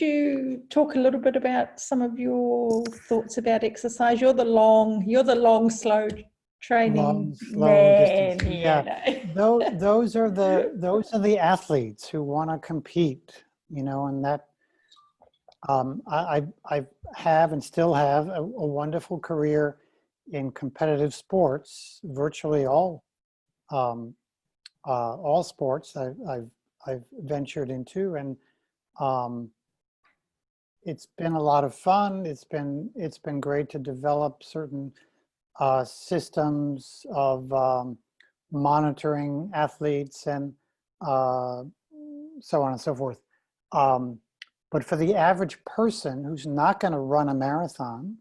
you talk a little bit about some of your thoughts about exercise? You're the long, slow training Long, slow man. distance. Yeah. Those are the athletes who want to compete, and that I have and still have a wonderful career in competitive sports, virtually all sports I've ventured into, and it's been a lot of fun. It's been great to develop certain systems of monitoring athletes and so on and so forth. But for the average person who's not going to run a marathon,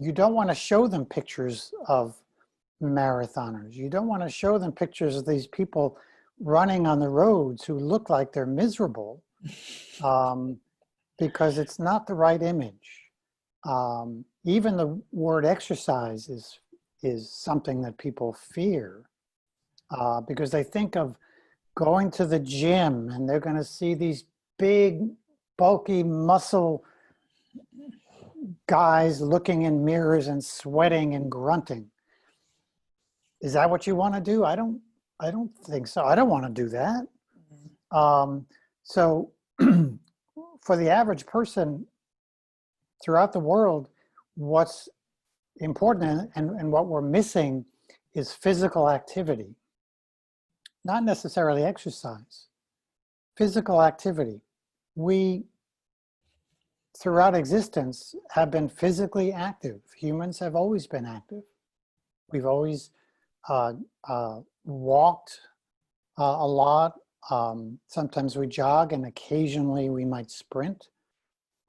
you don't want to show them pictures of marathoners. You don't want to show them pictures of these people running on the roads who look like they're miserable, because it's not the right image. Even the word exercise is something that people fear, because they think of going to the gym and they're going to see these big, bulky muscle guys looking in mirrors and sweating and grunting. Is that what you want to do? I don't think so. I don't want to do that. So for the average person throughout the world, what's important and what we're missing is physical activity. Not necessarily exercise, physical activity. We, throughout existence, have been physically active. Humans have always been active. We've always walked a lot. Sometimes we jog, and occasionally we might sprint.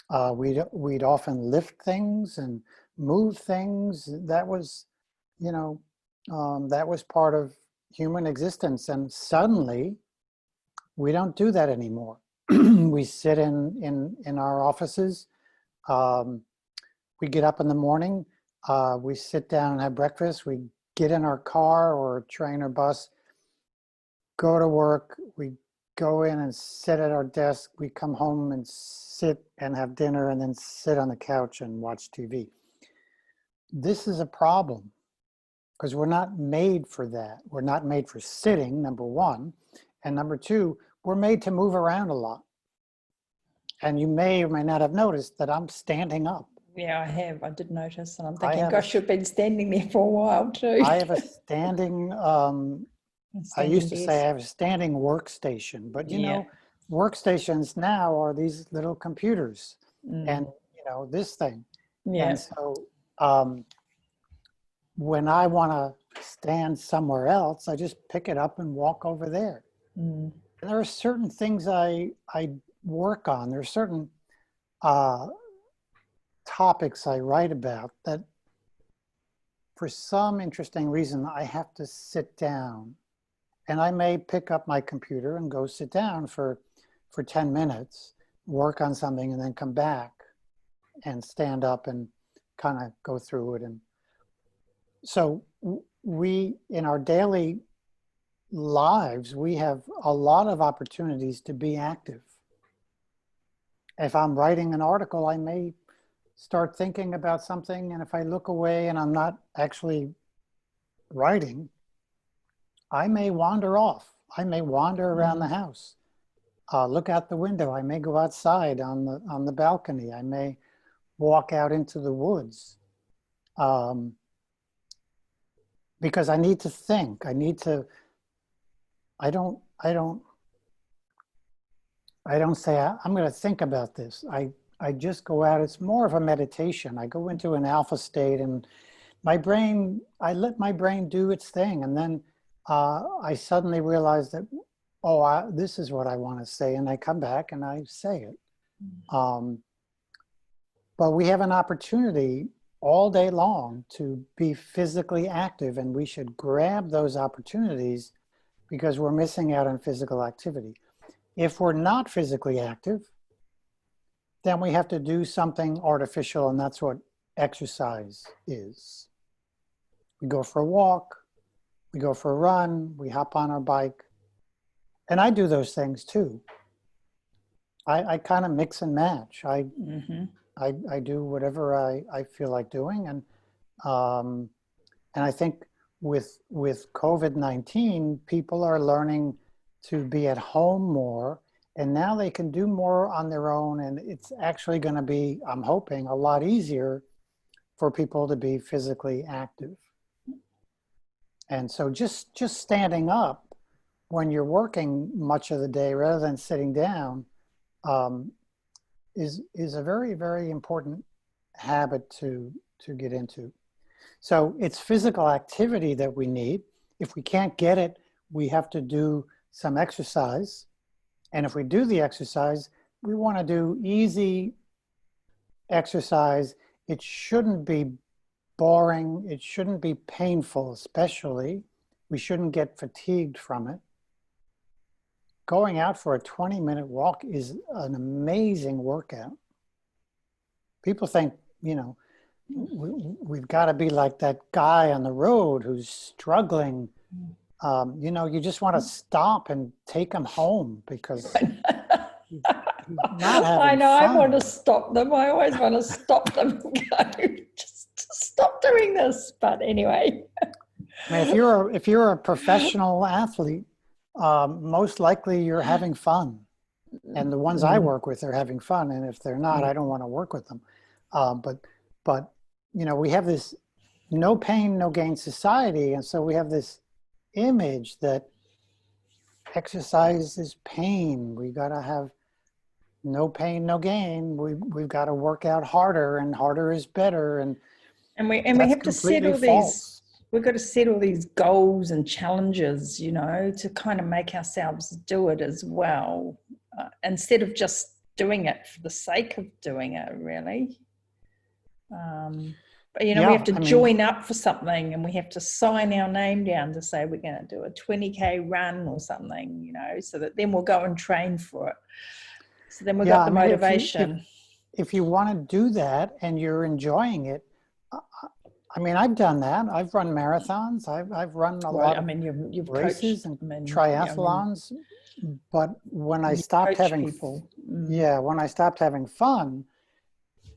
We'd often lift things and move things. That was, that was part of human existence, and suddenly we don't do that anymore. We sit in our offices. We get up in the morning. We sit down and have breakfast. We get in our car or train or bus, go to work. We go in and sit at our desk. We come home and sit and have dinner, and then sit on the couch and watch TV. This is a problem, because we're not made for that. We're not made for sitting, number one. And number two, we're made to move around a lot. And you may or may not have noticed that I'm standing up. Yeah, I have. I did notice. And I'm thinking, gosh, you've been standing there for a while too. I have a standing, I used to say I have a standing workstation. But, workstations now are these little computers and, this thing. Yeah. And so when I want to stand somewhere else, I just pick it up and walk over there. And there are certain things I work on. There are certain topics I write about that for some interesting reason I have to sit down. And I may pick up my computer and go sit down for 10 minutes, work on something, and then come back and stand up and kind of go through it. And so we, in our daily lives, we have a lot of opportunities to be active. If I'm writing an article, I may start thinking about something, and if I look away and I'm not actually writing, I may wander off. I may wander around the house, look out the window. I may go outside on the balcony. I may walk out into the woods. Because I need to think. I don't say I'm going to think about this. I just go out. It's more of a meditation. I go into an alpha state, and I let my brain do its thing. And then I suddenly realize that, this is what I want to say. And I come back and I say it. But we have an opportunity all day long to be physically active, and we should grab those opportunities because we're missing out on physical activity. If we're not physically active, then we have to do something artificial, and that's what exercise is. We go for a walk, we go for a run, we hop on our bike, and I do those things too. I kind of mix and match. Mm-hmm. I do whatever I feel like doing. Um, and I think with COVID-19, people are learning to be at home more, and now they can do more on their own. And it's actually going to be, I'm hoping, a lot easier for people to be physically active. And so just standing up when you're working much of the day rather than sitting down um, is a very, very important habit to get into. So it's physical activity that we need. If we can't get it, we have to do some exercise. And if we do the exercise, we want to do easy exercise. It shouldn't be boring. It shouldn't be painful, especially. We shouldn't get fatigued from it. Going out for a 20-minute walk is an amazing workout. People think, you know, we've got to be like that guy on the road who's struggling. You know, you just want to stop and take him home because he's not having I know, fun. I want to stop them. I always want to stop them and go, just stop doing this. But anyway. I mean, if you're a professional athlete, most likely you're having fun. And the ones I work with are having fun. And if they're not, I don't want to work with them. But you know, we have this no pain, no gain society. And so we have this image that exercise is pain. We got to have no pain, no gain. We've got to work out harder, and harder is better. And we have to set all these, we've got to set all these goals and challenges, you know, to kind of make ourselves do it as well, instead of just doing it for the sake of doing it, really. But, you know, we have to join up for something, and we have to sign our name down to say we're going to do a 20K run or something, you know, so that then we'll go and train for it. So then we've got the motivation. If you want to do that and you're enjoying it, I mean, I've done that. I've run marathons. I've run a lot of races and triathlons. But when I stopped having when I stopped having fun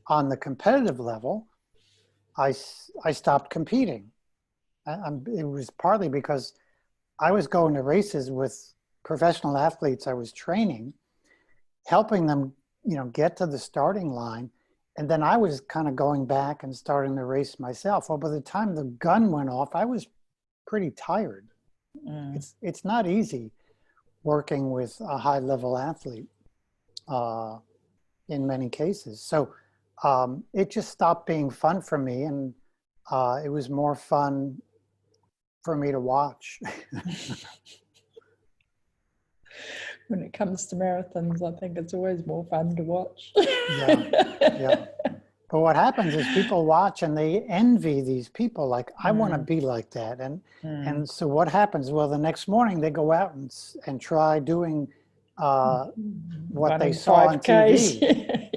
on the competitive level, I stopped competing. It was partly because I was going to races with professional athletes I was training, helping them, you know, get to the starting line. And then I was kind of going back and starting the race myself. Well, by the time the gun went off, I was pretty tired. It's not easy working with a high-level athlete in many cases. So it just stopped being fun for me, and it was more fun for me to watch. When it comes to marathons, I think it's always more fun to watch. Yeah. But what happens is people watch and they envy these people. Like, I want to be like that. And so what happens? Well, the next morning they go out and try doing what they saw on TV.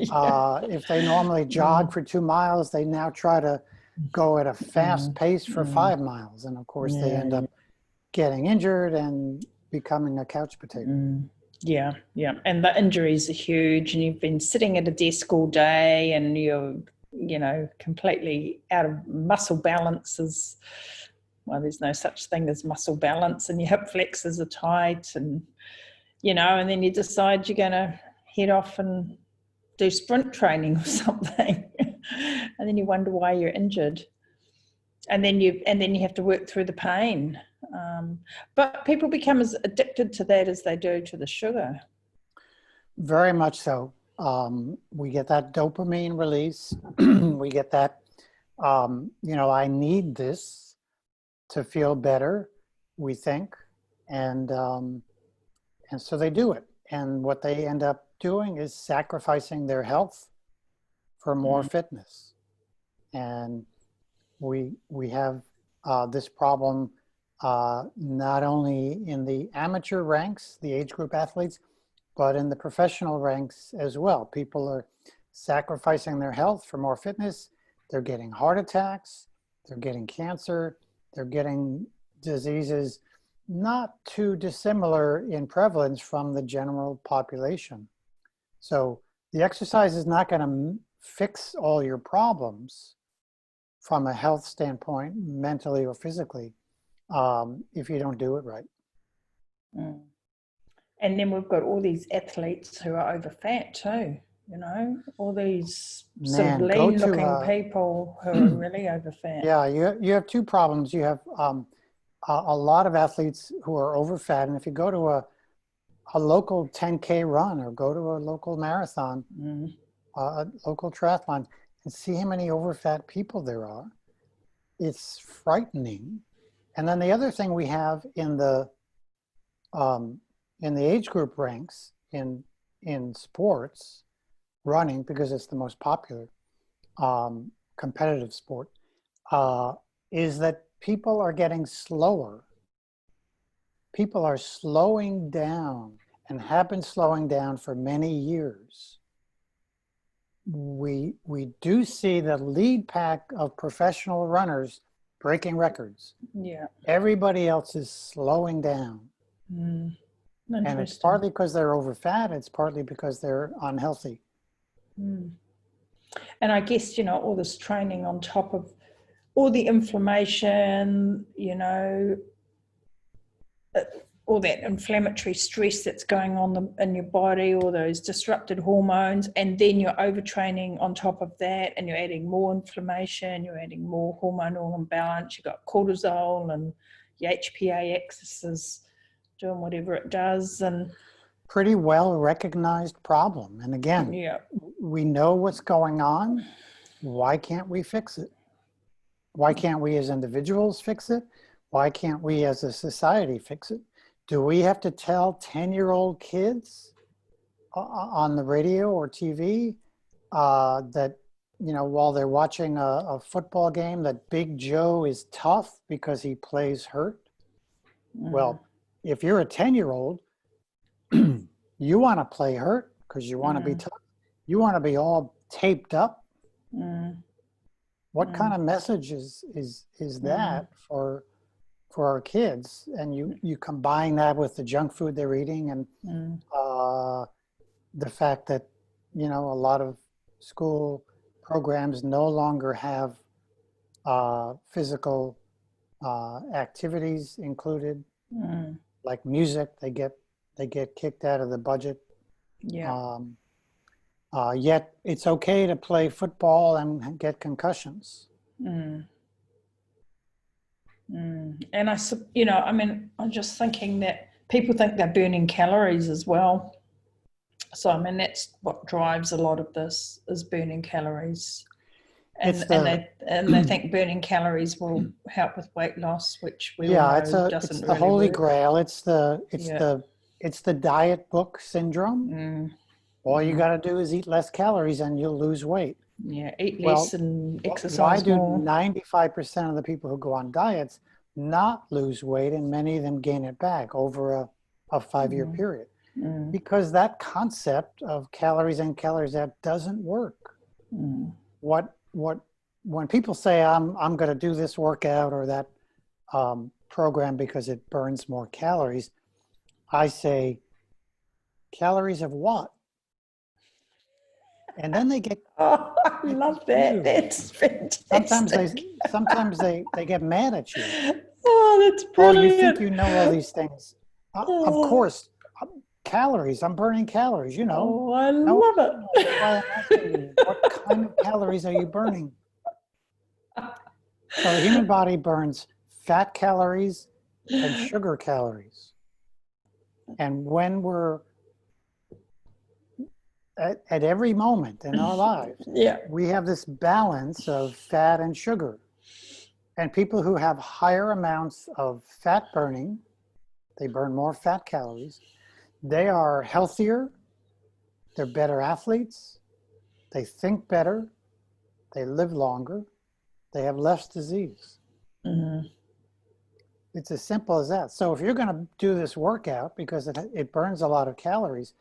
If they normally jog for 2 miles, they now try to go at a fast pace for 5 miles. And of course, they end up getting injured and becoming a couch potato. Yeah. And the injuries are huge, and you've been sitting at a desk all day, and you're, you know, completely out of muscle balance. Well, there's no such thing as muscle balance, and your hip flexors are tight, and, you know, and then you decide you're going to head off and do sprint training or something. And then you wonder why you're injured. And then you have to work through the pain. But people become as addicted to that as they do to the sugar. Very much so. We get that dopamine release. We get that, you know, I need this to feel better, we think. And so they do it. And what they end up doing is sacrificing their health for more fitness. And we have this problem not only in the amateur ranks, the age group athletes, but in the professional ranks as well. People are sacrificing their health for more fitness. They're getting heart attacks, they're getting cancer, they're getting diseases not too dissimilar in prevalence from the general population. So the exercise is not going to fix all your problems from a health standpoint, mentally or physically, if you don't do it right. Mm. And then we've got all these athletes who are over fat too, you know, all these sort of Man, go lean to looking people who are really over fat. yeah, you have two problems. You have a lot of athletes who are over fat, and if you go to a local 10K run or go to a local marathon, a local triathlon, and see how many over fat people there are, it's frightening. And then the other thing we have in the age group ranks in sports, running, because it's the most popular competitive sport, is that people are getting slower. People are slowing down and have been slowing down for many years. We do see the lead pack of professional runners breaking records. Yeah. Everybody else is slowing down. And it's partly because they're over fat, it's partly because they're unhealthy. And I guess, you know, all this training on top of all the inflammation, you know, all that inflammatory stress that's going on in your body, all those disrupted hormones, and then you're overtraining on top of that, and you're adding more inflammation, you're adding more hormonal imbalance, you've got cortisol and your HPA axis is doing whatever it does. And pretty well recognized problem. And again, yeah, we know what's going on. Why can't we fix it? Why can't we as individuals fix it? Why can't we as a society fix it? Do we have to tell 10-year-old kids on the radio or TV that, you know, while they're watching a football game, that Big Joe is tough because he plays hurt? Well, if you're a 10-year-old, you want to play hurt because you want to be tough. You want to be all taped up. What kind of message is that for our kids? And you combine that with the junk food they're eating and the fact that, you know, a lot of school programs no longer have physical activities included, like music. They get kicked out of the budget. Yeah. Yet it's okay to play football and get concussions. And you know, I mean, I'm just thinking that people think they're burning calories as well. So, I mean, that's what drives a lot of this, is burning calories. And they think burning calories will help with weight loss, which we all know doesn't it's the really holy work. grail. It's the diet book syndrome. All you got to do is eat less calories and you'll lose weight. Yeah, eat less and exercise more. Why do 95% of the people who go on diets not lose weight, and many of them gain it back over a 5-year period? Because that concept of calories in, calories out doesn't work. When people say I'm going to do this workout or that program because it burns more calories, I say, calories of what? And then they get Oh, I love that. That's fantastic. Sometimes they get mad at you. Oh, that's brilliant. Oh, you think you know all these things. Of course, calories. I'm burning calories, you know. Oh, I love it. That's why I'm asking you, what kind of calories are you burning? So the human body burns fat calories and sugar calories. And when we're at every moment in our lives, we have this balance of fat and sugar. And people who have higher amounts of fat burning, they burn more fat calories, they are healthier, they're better athletes, they think better, they live longer, they have less disease. It's as simple as that. So if you're going to do this workout because it burns a lot of calories,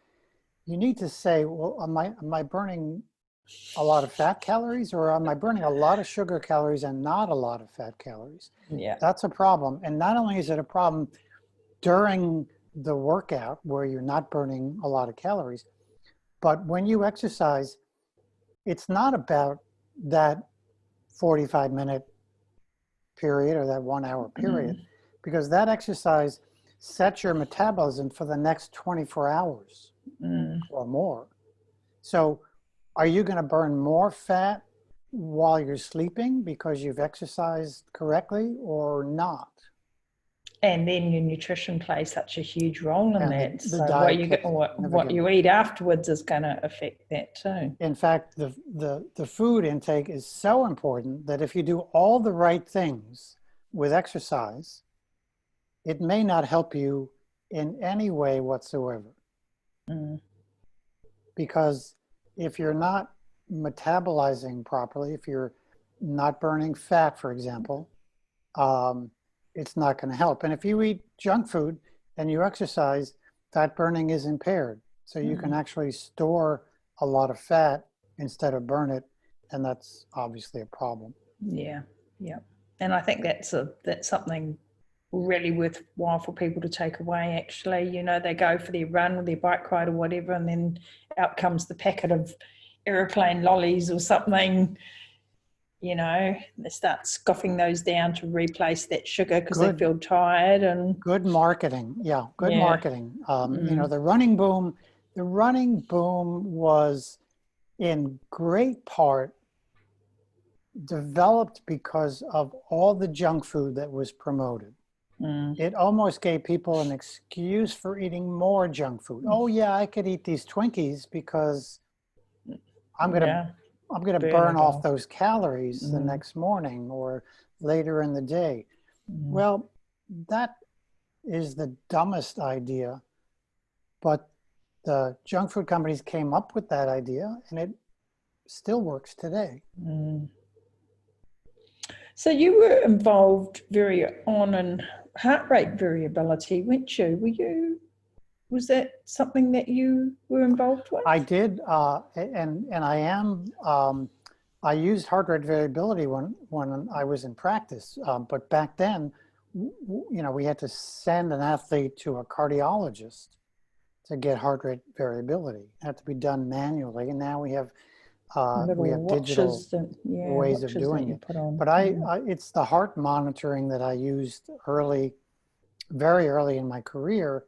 you need to say, well, am I burning a lot of fat calories, or am I burning a lot of sugar calories and not a lot of fat calories? Yeah. That's a problem. And not only is it a problem during the workout where you're not burning a lot of calories, But when you exercise, it's not about that 45-minute period or that 1-hour period, because that exercise sets your metabolism for the next 24 hours or more. So are you going to burn more fat while you're sleeping because you've exercised correctly or not? And then your nutrition plays such a huge role in And that. the So diet what you eat afterwards is going to affect that too. In fact, the food intake is so important that if you do all the right things with exercise, it may not help you in any way whatsoever. Because if you're not metabolizing properly, if you're not burning fat, for example, it's not going to help. And if you eat junk food and you exercise, fat burning is impaired. So you can actually store a lot of fat instead of burn it. And that's obviously a problem. Yeah, yeah. And I think that's something really worthwhile for people to take away, actually. You know, they go for their run or their bike ride or whatever, and then out comes the packet of aeroplane lollies or something. You know, they start scoffing those down to replace that sugar because they feel tired. And good marketing. Yeah, good marketing. You know, the running boom was in great part developed because of all the junk food that was promoted. It almost gave people an excuse for eating more junk food. Oh yeah, I could eat these Twinkies because I'm gonna burn off those calories the next morning or later in the day. Well, that is the dumbest idea, but the junk food companies came up with that idea and it still works today. So you were involved very on in heart rate variability, weren't you? Was that something that you were involved with? I did, and I am. I used heart rate variability when I was in practice, but back then, you know, we had to send an athlete to a cardiologist to get heart rate variability. It had to be done manually, and now we have digital ways of doing it. But it's the heart monitoring that I used very early in my career.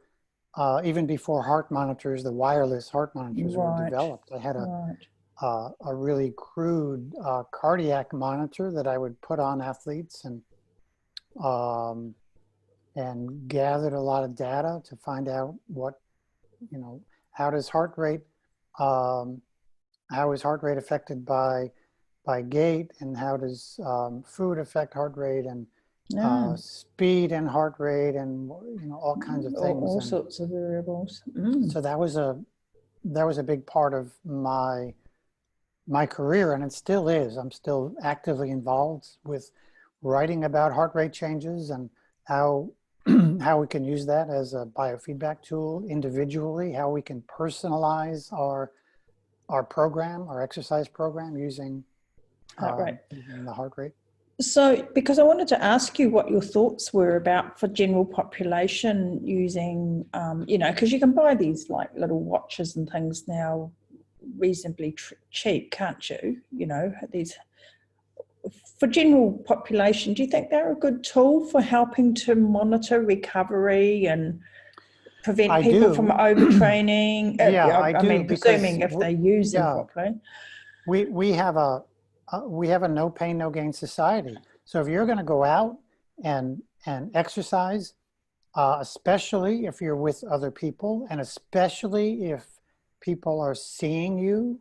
Even before heart monitors, the wireless heart monitors were developed. I had a really crude cardiac monitor that I would put on athletes and gathered a lot of data to find out what, you know, how is heart rate affected by gait, and how does food affect heart rate, and speed and heart rate, and, you know, all kinds of things, all sorts of variables. So that was a big part of my career, and it still is. I'm still actively involved with writing about heart rate changes and how we can use that as a biofeedback tool individually, how we can personalize our program, our exercise program, using the heart rate. So, because I wanted to ask you what your thoughts were about for general population using, you know, because you can buy these like little watches and things now reasonably cheap, can't you? You know, these for general population. Do you think they're a good tool for helping to monitor recovery and prevent people from overtraining? Yeah, I do. mean, presuming if they use them properly. We have a no pain, no gain society. So if you're going to go out and exercise, especially if you're with other people, and especially if people are seeing you,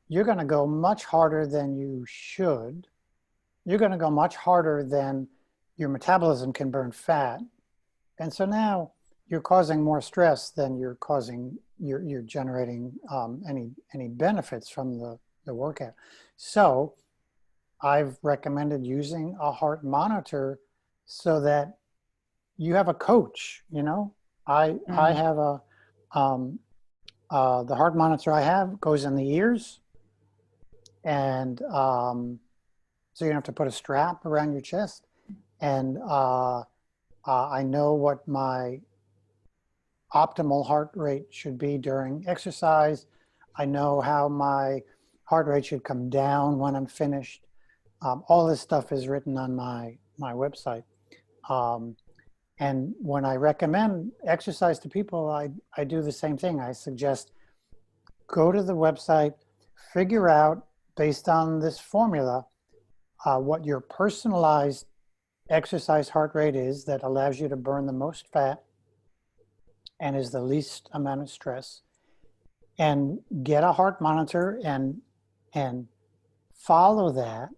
you're going to go much harder than you should. You're going to go much harder than your metabolism can burn fat. And so now you're causing more stress than you're generating any benefits from the workout. So I've recommended using a heart monitor so that you have a coach. You know, I have the heart monitor I have goes in the ears, and so you don't have to put a strap around your chest. And I know what my optimal heart rate should be during exercise. I know how my heart rate should come down when I'm finished. All this stuff is written on my website. And when I recommend exercise to people, I do the same thing. I suggest go to the website, figure out based on this formula what your personalized exercise heart rate is that allows you to burn the most fat and is the least amount of stress, and get a heart monitor and follow that,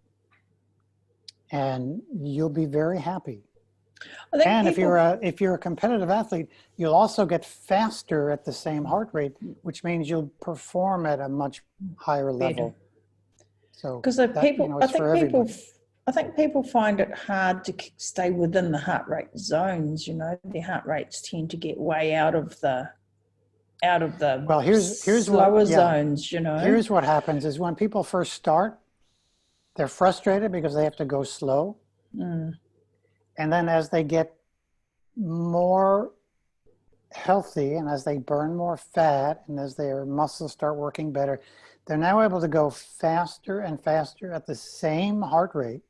and you'll be very happy. And if you're a competitive athlete, you'll also get faster at the same heart rate, which means you'll perform at a much higher level. So because I think people find it hard to stay within the heart rate zones. You know, their heart rates tend to get way out of the well, here's slower zones. You know, here's what happens is when people first start, they're frustrated because they have to go slow. And then as they get more healthy and as they burn more fat and as their muscles start working better, they're now able to go faster and faster at the same heart rate.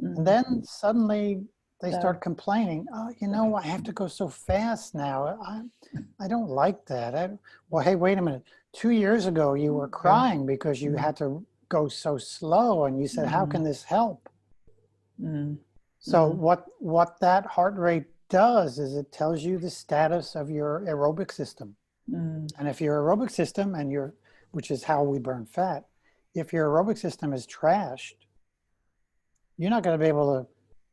And then suddenly they start complaining, oh, you know, I have to go so fast now. I don't like that. Well, hey, wait a minute. 2 years ago, you were crying because you had to go so slow. And you said, how can this help? So what that heart rate does is it tells you the status of your aerobic system. And if your aerobic system which is how we burn fat, if your aerobic system is trashed, you're not going to be able to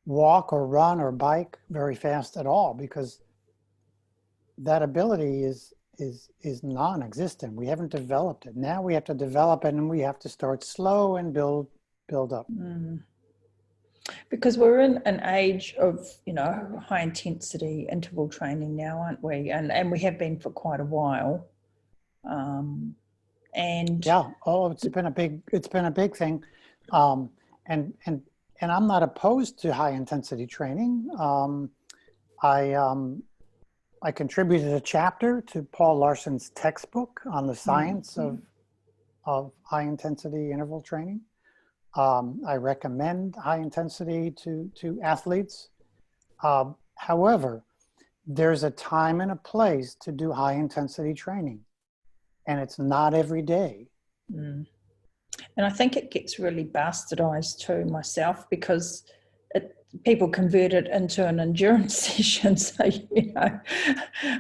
walk or run or bike very fast at all, because that ability is non-existent. We haven't developed it. Now we have to develop it, and we have to start slow and build up. Because we're in an age of, you know, high intensity interval training now, aren't we? And we have been for quite a while. And yeah, it's been a big thing. And I'm not opposed to high intensity training. I contributed a chapter to Paul Larson's textbook on the science of high intensity interval training. I recommend high intensity to athletes. However, there's a time and a place to do high intensity training, and it's not every day. And I think it gets really bastardized too myself, because people convert it into an endurance session. So, you know,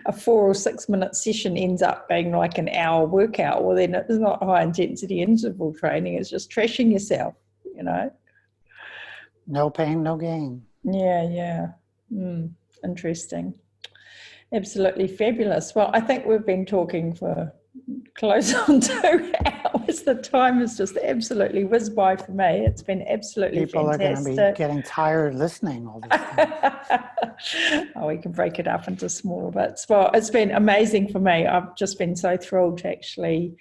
a 4 or 6 minute session ends up being like an hour workout. Well, then it's not high intensity interval training. It's just trashing yourself, you know. No pain, no gain. Yeah. Interesting. Absolutely fabulous. Well, I think we've been talking for close on 2 hours. The time has just absolutely whizzed by for me. It's been absolutely People fantastic. are going to be getting tired listening all this time. Oh, we can break it up into smaller bits. Well, it's been amazing for me. I've just been so thrilled to actually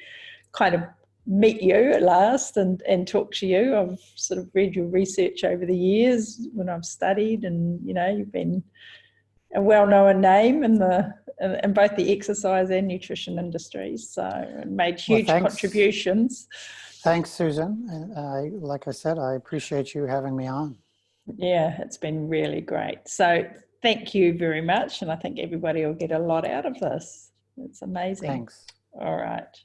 kind of meet you at last and talk to you. I've sort of read your research over the years when I've studied, and, you know, you've been a well-known name in both the exercise and nutrition industries, so made huge contributions. Thanks, Susan. And like I said, I appreciate you having me on. Yeah, it's been really great. So thank you very much, and I think everybody will get a lot out of this. It's amazing. Thanks. All right.